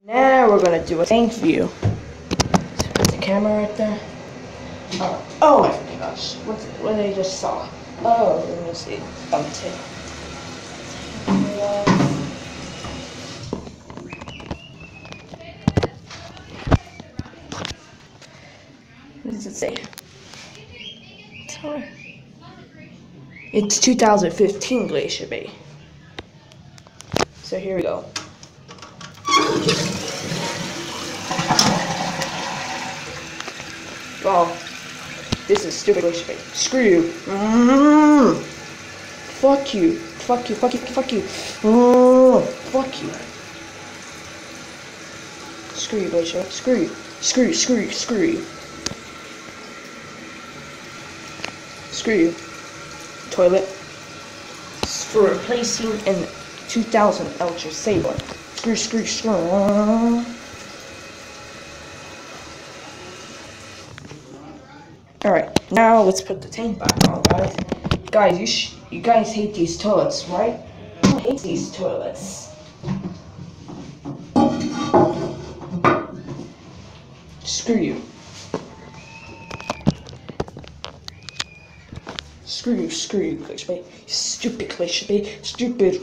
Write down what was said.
Now we're gonna do a thank you. So put the camera right there. Oh my gosh, what I just saw. Oh, let me see. Thumbtail. What does it say? It's 2015 Glacier Bay. So here we go. Oh, this is stupid Glacier Bay. Screw you. Fuck you. Fuck you. Fuck you. Fuck you. Fuck you. Screw you, Glacier. Screw you. Screw you. Screw you. Screw you. Screw you. Toilet. For replacing in 2000 Ultra Saber. Screw, screw, screw. Alright, now let's put the tank back on, guys. Guys, you guys hate these toilets, right? I hate these toilets. Screw you. Screw you, Glacier Bay. Stupid Glacier Bay. Stupid.